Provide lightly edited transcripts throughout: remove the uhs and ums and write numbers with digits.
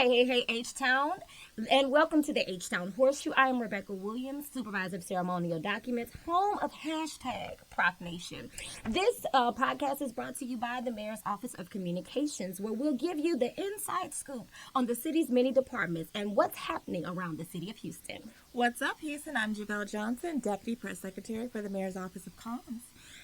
Hey, H-town, and welcome to the H-town Horseshoe. I am Rebecca Williams, Supervisor of Ceremonial Documents, home of #Proc Nation. This podcast is brought to you by the Mayor's Office of Communications, where we'll give you the inside scoop on the city's many departments and what's happening around the city of Houston. What's up, Houston? I'm Javelle Johnson, Deputy Press Secretary for the Mayor's Office of Comms.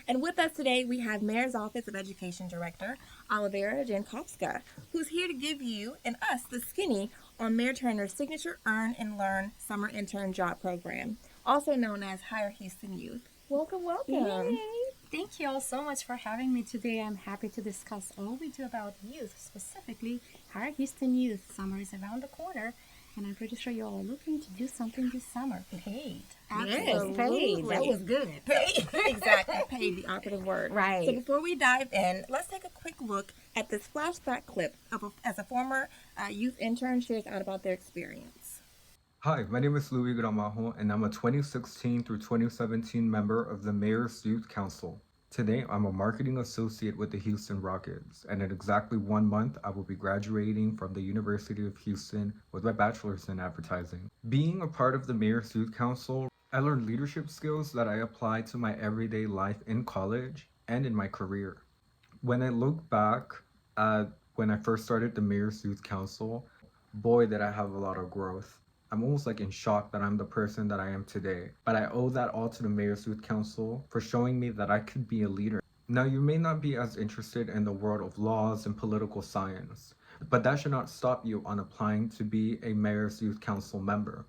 And with us today, we have Mayor's Office of Education Director, Olivera Jankovska, who's here to give you and us the skinny on Mayor Turner's signature Earn and Learn Summer Intern Job Program, also known as Hire Houston Youth. Welcome. Yay. Thank you all so much for having me today. I'm happy to discuss all we do about youth, specifically Hire Houston Youth. Summer is around the corner, and I'm pretty sure you're all looking to do something this summer. Paid. Yes, paid. That was good. Paid. Exactly. Paid, the operative word. Right. So before we dive in, let's take a quick look at this flashback clip as a former youth intern shares out about their experience. Hi, my name is Louis Gramajo, and I'm a 2016 through 2017 member of the Mayor's Youth Council. Today, I'm a marketing associate with the Houston Rockets, and in exactly 1 month, I will be graduating from the University of Houston with my bachelor's in advertising. Being a part of the Mayor's Youth Council, I learned leadership skills that I apply to my everyday life in college and in my career. When I look back at when I first started the Mayor's Youth Council, boy, did I have a lot of growth. I'm almost like in shock that I'm the person that I am today. But I owe that all to the Mayor's Youth Council for showing me that I could be a leader. Now, you may not be as interested in the world of laws and political science, but that should not stop you on applying to be a Mayor's Youth Council member.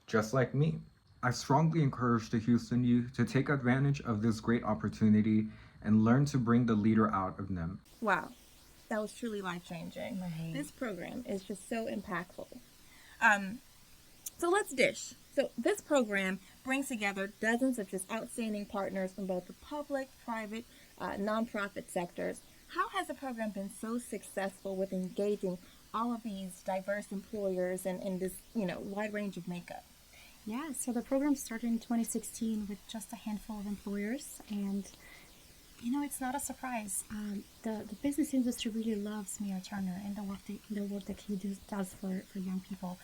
Just like me, I strongly encourage the Houston youth to take advantage of this great opportunity and learn to bring the leader out of them. Wow, that was truly life-changing. Right. This program is just so impactful. So let's dish. So this program brings together dozens of just outstanding partners from both the public, private, nonprofit sectors. How has the program been so successful with engaging all of these diverse employers and this, wide range of makeup? Yeah, so the program started in 2016 with just a handful of employers, and it's not a surprise. The business industry really loves Mayor Turner and the work that he does for young people.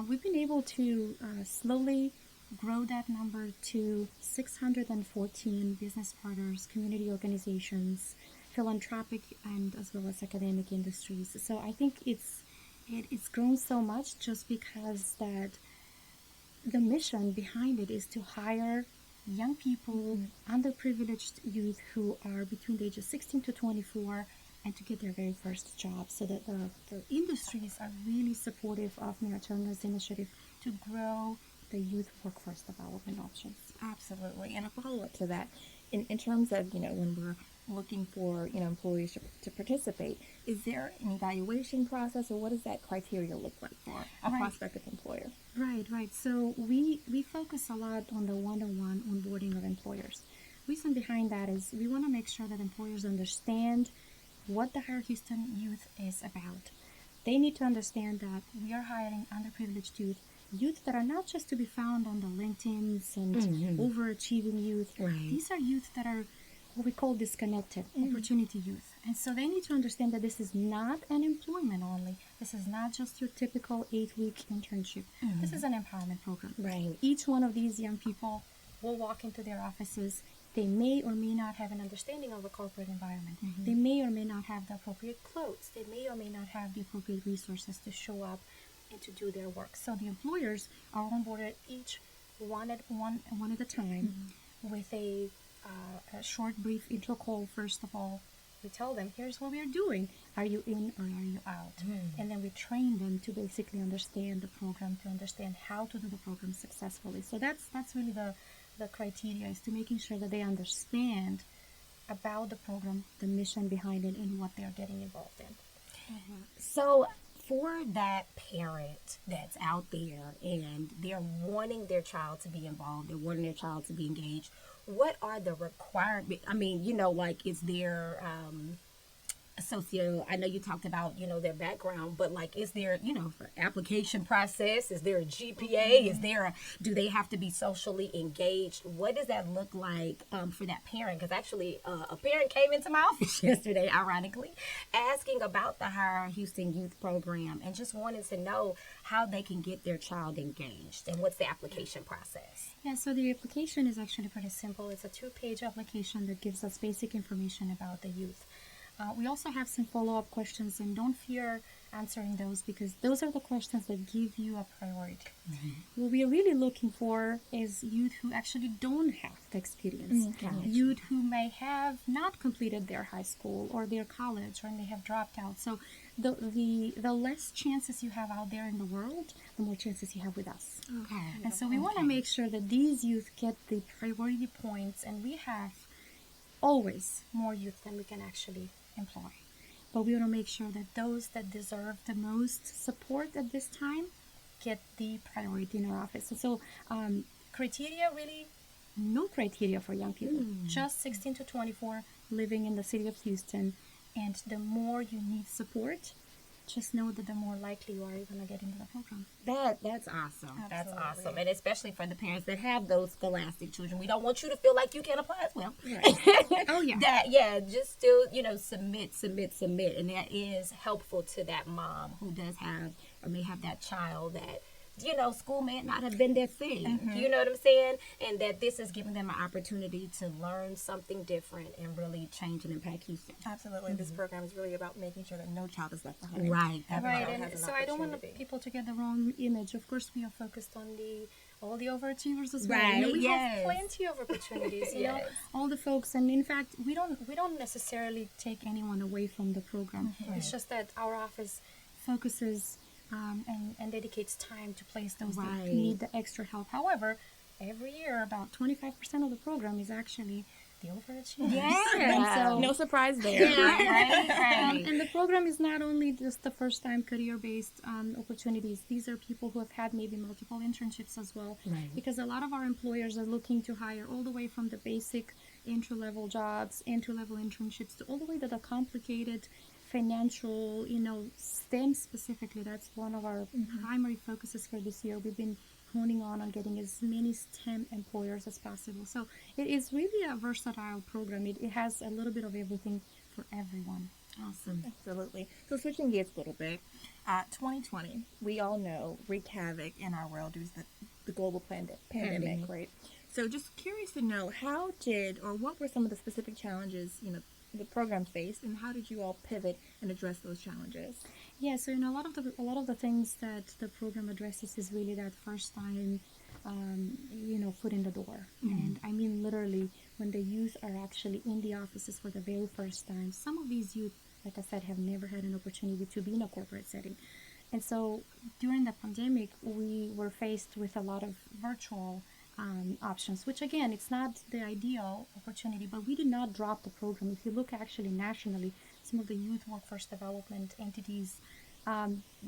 We've been able to slowly grow that number to 614 business partners, community organizations, philanthropic, and as well as academic industries. So I think it's grown so much just because that the mission behind it is to hire young people, underprivileged youth who are between the ages 16 to 24, and to get their very first job. So that the industries are really supportive of Mayor Turner's initiative to grow the youth workforce development options. Absolutely. And a follow-up to that, in terms of, when we're looking for, employees to participate, is there an evaluation process, or what does that criteria look like for a prospective employer? Right. So we focus a lot on the one-on-one onboarding of employers. Reason behind that is we want to make sure that employers understand what the Hire Houston Youth is about. They need to understand that we are hiring underprivileged youth that are not just to be found on the LinkedIns and overachieving youth. Right. These are youth that are what we call disconnected, opportunity youth. And so they need to understand that this is not an employment only. This is not just your typical 8-week internship. This is an empowerment program. Right. Each one of these young people will walk into their offices. They may or may not have an understanding of a corporate environment. They may or may not have the appropriate clothes. They may or may not have the appropriate resources to show up and to do their work. So the employers are onboarded each one at a time with a short, brief intro call. First of all, we tell them, here's what we are doing. Are you in or are you out? And then we train them to basically understand the program, to understand how to do the program successfully. So that's really the criteria, is to making sure that they understand about the program, the mission behind it, and what they're getting involved in. So for that parent that's out there and they're wanting their child to be involved, they're wanting their child to be engaged, what are the requirements? I mean, is there I know you talked about, their background, but like, is there, application process? Is there a GPA? Do they have to be socially engaged? What does that look like for that parent? Because actually, a parent came into my office yesterday, ironically, asking about the Hire Houston Youth Program and just wanted to know how they can get their child engaged and what's the application process. Yeah, so the application is actually pretty simple. It's a 2-page application that gives us basic information about the youth. We also have some follow-up questions, and don't fear answering those because those are the questions that give you a priority. Mm-hmm. What we are really looking for is youth who actually don't have the experience. Mm-hmm. Youth who may have not completed their high school or their college, or may have dropped out. So the less chances you have out there in the world, the more chances you have with us. Okay. And so we want to make sure that these youth get the priority points, and we have always more youth than we can actually employ. But we want to make sure that those that deserve the most support at this time get the priority in our office. And so criteria, really no criteria for young people. Just 16 to 24 living in the city of Houston. And the more you need support, just know that the more likely you are going to get into the program. That's awesome. Absolutely. That's awesome. And especially for the parents that have those scholastic children. We don't want you to feel like you can't apply as well. Right. Oh, yeah. Just still, submit. And that is helpful to that mom who does have or may have that child that, school may not have been their thing. Mm-hmm. You know what I'm saying? And that this is giving them an opportunity to learn something different and really change and impact Houston. Absolutely. This program is really about making sure that no child is left behind. Right. And so I don't want people to get the wrong image. Of course, we are focused on all the overachievers as well. Right. We have plenty of opportunities. You know, all the folks, and in fact, we don't necessarily take anyone away from the program. Mm-hmm. It's just that our office focuses and dedicates time to place those that need the extra help. However, every year about 25% of the program is actually the overachievers. Yeah. So, no surprise there. Right. And the program is not only just the first-time career-based opportunities. These are people who have had maybe multiple internships as well. Right. Because a lot of our employers are looking to hire all the way from the basic entry-level jobs, entry-level internships, to all the way to the complicated financial, STEM specifically. That's one of our primary focuses for this year. We've been honing on getting as many STEM employers as possible. So it is really a versatile program. It has a little bit of everything for everyone. Awesome. Absolutely. So switching gears a little bit, 2020, we all know, wreaked havoc in our world due to the global pandemic, right? So just curious to know, what were some of the specific challenges, the program faced, and how did you all pivot and address those challenges? Yeah, so a lot of the things that the program addresses is really that first time, foot in the door. Mm-hmm. And I mean literally when the youth are actually in the offices for the very first time. Some of these youth, like I said, have never had an opportunity to be in a corporate setting. And so during the pandemic, we were faced with a lot of virtual options, which again, it's not the ideal opportunity, but we did not drop the program. If you look actually nationally, some of the youth workforce development entities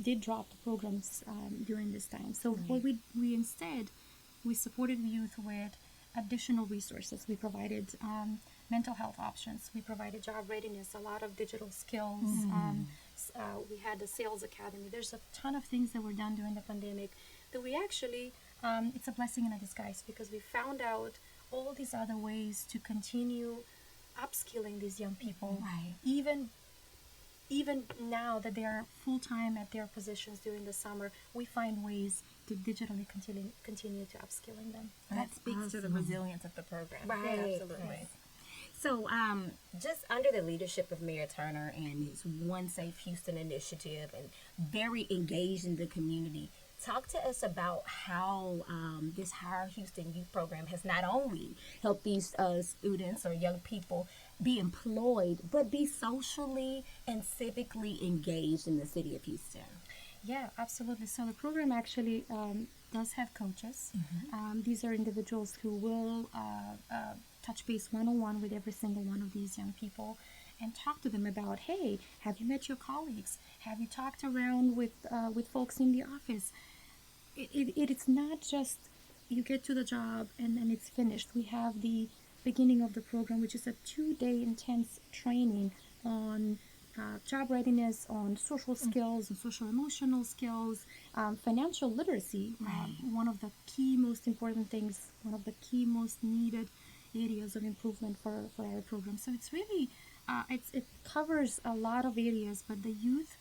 did drop the programs during this time. So what we instead, we supported youth with additional resources. We provided mental health options. We provided job readiness, a lot of digital skills. We had a sales academy. There's a ton of things that were done during the pandemic that we actually, it's a blessing in a disguise because we found out all these other ways to continue upskilling these young people. Right. Even now that they are full-time at their positions during the summer, we find ways to digitally continue to upskilling them. That speaks to the resilience of the program. Right. Yeah, absolutely. Right. So, just under the leadership of Mayor Turner and his One Safe Houston initiative and very engaged in the community, talk to us about how this Hire Houston Youth Program has not only helped these students or young people be employed, but be socially and civically engaged in the city of Houston. Yeah, absolutely. So the program actually does have coaches. Mm-hmm. These are individuals who will touch base one-on-one with every single one of these young people and talk to them about, hey, have you met your colleagues? Have you talked around with folks in the office? It's not just you get to the job and then it's finished. We have the beginning of the program, which is a 2-day intense training on job readiness, on social skills and social emotional skills, financial literacy. One of the key most important things, one of the key most needed areas of improvement for our program. So it's really, it covers a lot of areas, but the youth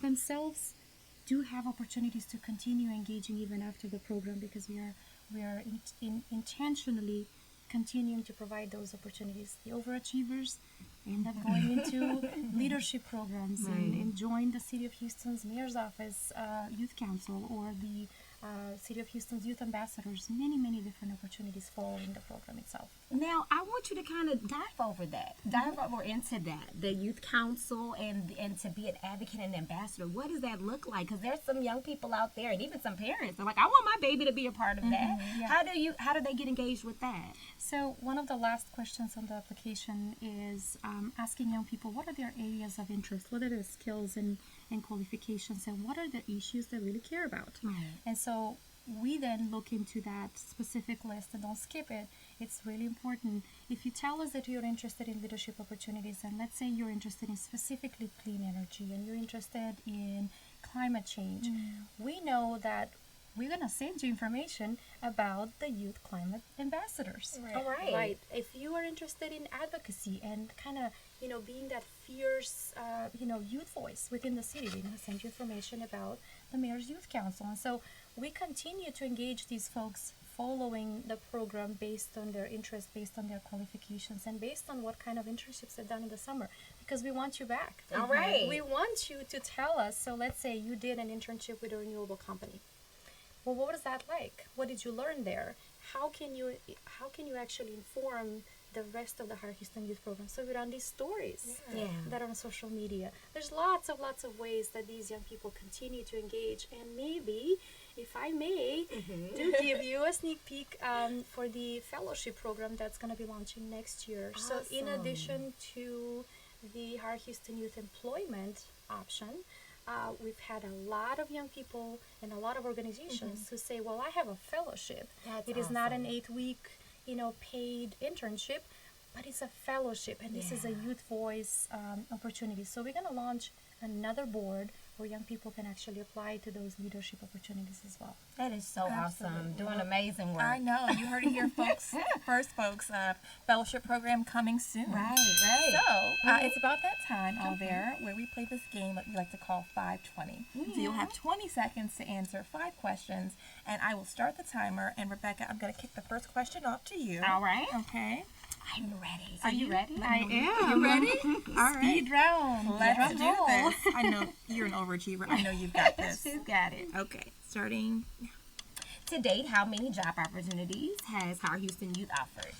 themselves do have opportunities to continue engaging even after the program, because we are intentionally continuing to provide those opportunities. The overachievers end up going into leadership programs and join the City of Houston's Mayor's Office Youth Council, or the City of Houston's Youth Ambassadors. Many different opportunities following the program itself. Now, I want you to kind of dive over into that, the Youth Council, and to be an advocate and ambassador. What does that look like? Because there's some young people out there, and even some parents, they're like, I want my baby to be a part of that. Yeah. How do they get engaged with that? So one of the last questions on the application is asking young people, what are their areas of interest? What are their skills and qualifications, and what are the issues they really care about? And so we then look into that specific list, and don't skip it. It's really important. If you tell us that you're interested in leadership opportunities, and let's say you're interested in specifically clean energy, and you're interested in climate change, we know that we're going to send you information about the youth climate ambassadors. All right. Right. If you are interested in advocacy and kind of, being that fierce, youth voice within the city, we're going to send you information about the Mayor's Youth Council. And so we continue to engage these folks following the program based on their interests, based on their qualifications, and based on what kind of internships they've done in the summer, because we want you back. All right. We want you to tell us. So let's say you did an internship with a renewable company. Well, what was that like? What did you learn there? How can you actually inform the rest of the Higher Houston Youth Program? So we run these stories that are on social media. There's lots of ways that these young people continue to engage. And maybe, if I may, do give you a sneak peek for the fellowship program that's going to be launching next year. Awesome. So in addition to the Higher Houston Youth Employment option, we've had a lot of young people and a lot of organizations who say, well, I have a fellowship. It is not an 8-week, paid internship, but it's a fellowship, and this is a youth voice opportunity. So we're going to launch another board where young people can actually apply to those leadership opportunities as well. That is so awesome. Doing amazing work. I know. You heard it here, folks. First, folks, fellowship program coming soon. Right. So, it's about that time, Olivera, where we play this game that we like to call 520. So you'll have 20 seconds to answer 5 questions, and I will start the timer. And Rebecca, I'm going to kick the first question off to you. All right. Okay. I'm ready. Are you ready? I am. You ready? All right. Speed round. Let's do this. I know you're an overachiever. I know you've got this. She's got it. Okay. Starting. To date, how many job opportunities has Higher Houston Youth offered?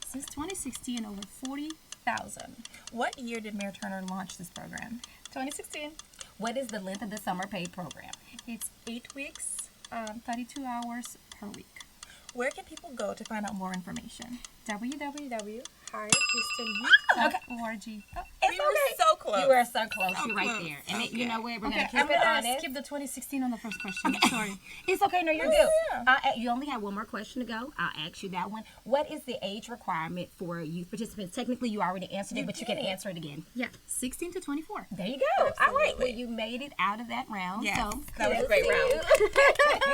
Since 2016, over 40,000. What year did Mayor Turner launch this program? 2016. What is the length of the summer paid program? It's 8 weeks, 32 hours per week. Where can people go to find out more information? www.higherhoustonYouth.org. It's We were so close. You were so close. So You're right close. there. And Okay. you know what? We're Okay, going to I'm keep it gonna honest. skip the 2016 on the first question. Sorry. It's okay. No, you're Yeah. good. You only have one more question to go. I'll ask you that one. What is the age requirement for youth participants? Technically, you already answered it, but you can answer it again. Yeah, 16 to 24. There you go. All right. Well, Absolutely. you made it out of that round. Yes, So that was a kudos great to round. you.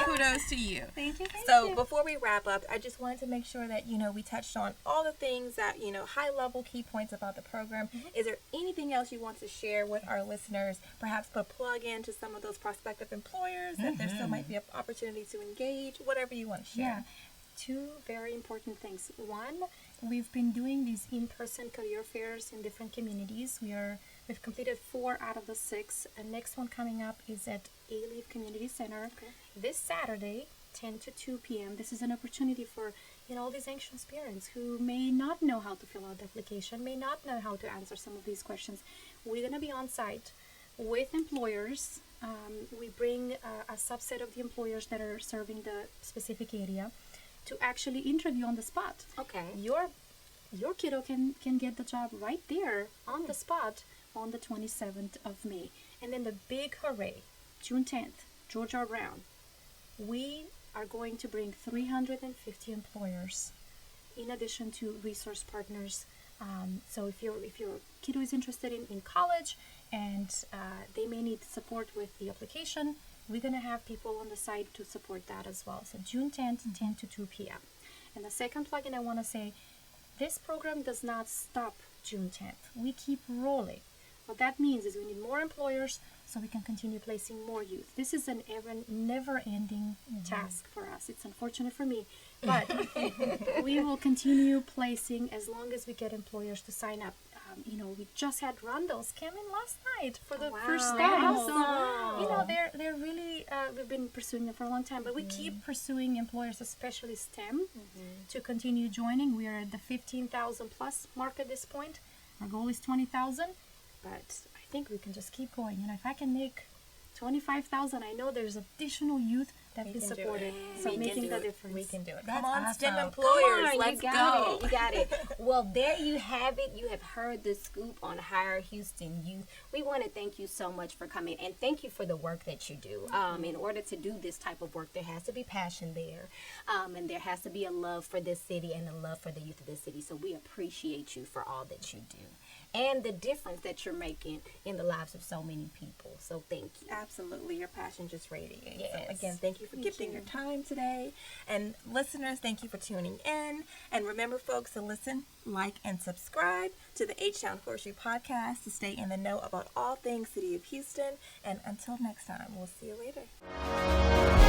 Kudos to you. Thank you. So before we wrap up, I just wanted to make sure that, we touched on all the things that, high level key points about the program. Is there anything else you want to share with our listeners? Perhaps put a plug into some of those prospective employers that there still might be an opportunity to engage, whatever you want to share. Yeah, 2 very important things. One, we've been doing these in-person career fairs in different communities. We've completed 4 out of the 6. The next one coming up is at A-Leaf Community Center this Saturday, 10 to 2 p.m. This is an opportunity for all these anxious parents who may not know how to fill out the application, may not know how to answer some of these questions. We're going to be on site with employers. We bring a subset of the employers that are serving the specific area to actually interview on the spot. Okay. Your kiddo can get the job right there on the spot on the 27th of May. And then the big hooray, June 10th, George R. Brown. We are going to bring 350 employers in addition to resource partners. So if your kiddo is interested in college, and they may need support with the application. We're going to have people on the side to support that as well. So June 10th, 10 to 2 p.m. And the second plugin I want to say, this program does not stop June 10th. We keep rolling. What that means is we need more employers so we can continue placing more youth. This is an never-ending task for us. It's unfortunate for me, but we will continue placing as long as we get employers to sign up. We just had Randall's came in last night for the first time. So, they're really, we've been pursuing them for a long time, but we keep pursuing employers, especially STEM, to continue joining. We are at the 15,000 plus mark at this point. Our goal is 20,000, but I think we can just keep going. If I can make 25,000, I know there's additional youth that is supported. So making the difference. We can do it. That's Come on, awesome. STEM employers, let's go. You got it. Well, there you have it. You have heard the scoop on Hire Houston Youth. We want to thank you so much for coming, and thank you for the work that you do. In order to do this type of work, there has to be passion there, and there has to be a love for this city and a love for the youth of this city. So we appreciate you for all that you do and the difference that you're making in the lives of so many people. So thank you. Absolutely. Your passion just radiates. Yes. So again, thank you for gifting your time today. And listeners, thank you for tuning in. And remember, folks, to listen, like, and subscribe to the H-town Horseshoe Podcast to stay in the know about all things City of Houston. And until next time, we'll see you later.